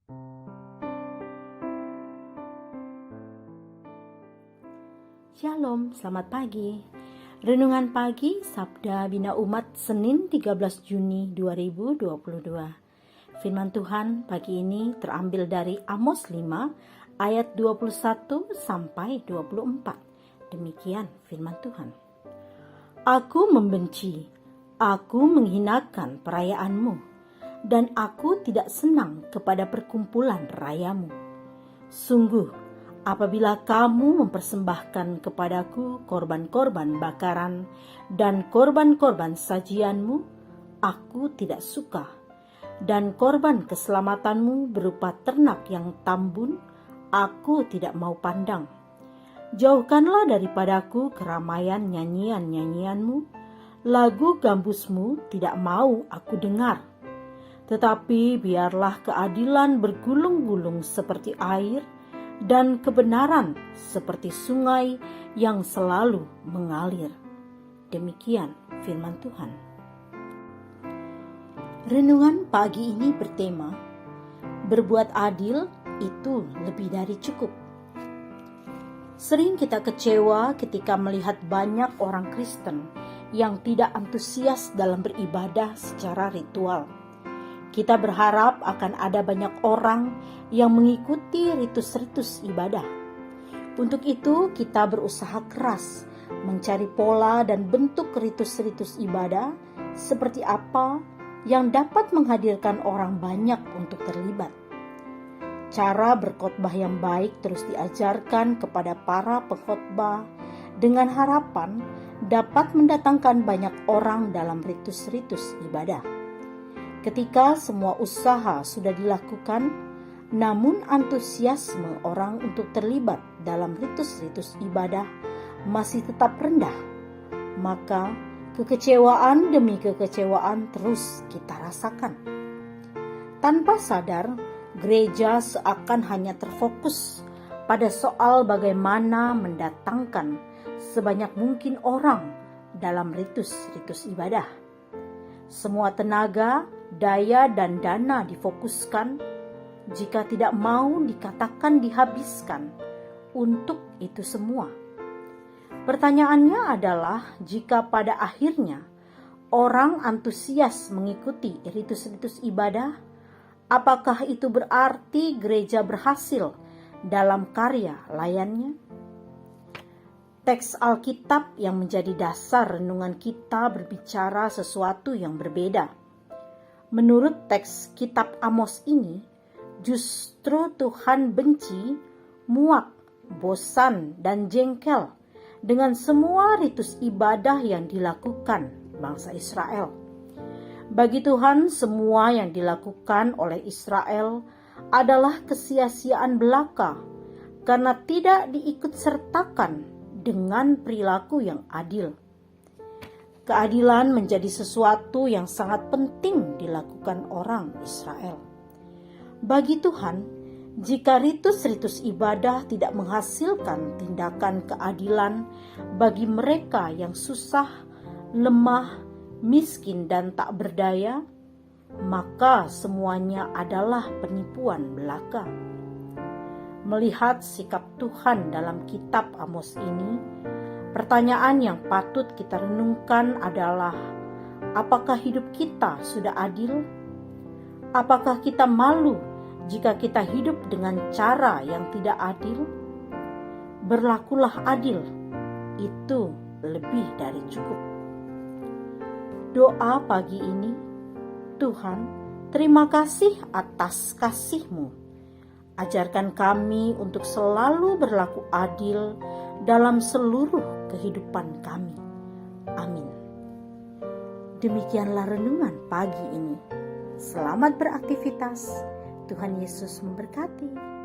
Shalom, selamat pagi. Renungan pagi Sabda Bina Umat Senin 13 Juni 2022. Firman Tuhan pagi ini terambil dari Amos 5 ayat 21 sampai 24. Demikian firman Tuhan. Aku membenci, aku menghinakan perayaanmu, dan aku tidak senang kepada perkumpulan rayamu. Sungguh, apabila kamu mempersembahkan kepadaku korban-korban bakaran dan korban-korban sajianmu, aku tidak suka. Dan korban keselamatanmu berupa ternak yang tambun, aku tidak mau pandang. Jauhkanlah daripadaku keramaian nyanyian-nyanyianmu, lagu gambusmu tidak mau aku dengar. Tetapi biarlah keadilan bergulung-gulung seperti air, dan kebenaran seperti sungai yang selalu mengalir. Demikian firman Tuhan. Renungan pagi ini bertema, berbuat adil itu lebih dari cukup. Sering kita kecewa ketika melihat banyak orang Kristen yang tidak antusias dalam beribadah secara ritual. Kita berharap akan ada banyak orang yang mengikuti ritus-ritus ibadah. Untuk itu, kita berusaha keras mencari pola dan bentuk ritus-ritus ibadah seperti apa yang dapat menghadirkan orang banyak untuk terlibat. Cara berkhotbah yang baik terus diajarkan kepada para pengkhotbah dengan harapan dapat mendatangkan banyak orang dalam ritus-ritus ibadah. Ketika semua usaha sudah dilakukan, namun antusiasme orang untuk terlibat dalam ritus-ritus ibadah masih tetap rendah, maka kekecewaan demi kekecewaan terus kita rasakan. Tanpa sadar, gereja seakan hanya terfokus pada soal bagaimana mendatangkan sebanyak mungkin orang dalam ritus-ritus ibadah. Semua tenaga, daya dan dana difokuskan, jika tidak mau dikatakan dihabiskan untuk itu semua. Pertanyaannya adalah, jika pada akhirnya orang antusias mengikuti ritus-ritus ibadah, apakah itu berarti gereja berhasil dalam karya layannya? Teks Alkitab yang menjadi dasar renungan kita berbicara sesuatu yang berbeda. Menurut teks kitab Amos ini, justru Tuhan benci, muak, bosan, dan jengkel dengan semua ritus ibadah yang dilakukan bangsa Israel. Bagi Tuhan, semua yang dilakukan oleh Israel adalah kesia-siaan belaka karena tidak diikutsertakan dengan perilaku yang adil. Keadilan menjadi sesuatu yang sangat penting dilakukan orang Israel. Bagi Tuhan, jika ritus-ritus ibadah tidak menghasilkan tindakan keadilan bagi mereka yang susah, lemah, miskin, dan tak berdaya, maka semuanya adalah penipuan belaka. Melihat sikap Tuhan dalam kitab Amos ini, pertanyaan yang patut kita renungkan adalah, apakah hidup kita sudah adil? Apakah kita malu jika kita hidup dengan cara yang tidak adil? Berlakulah adil, itu lebih dari cukup. Doa pagi ini, Tuhan, terima kasih atas kasih-Mu. Ajarkan kami untuk selalu berlaku adil dalam seluruh kehidupan kami. Amin. Demikianlah renungan pagi ini. Selamat beraktivitas. Tuhan Yesus memberkati.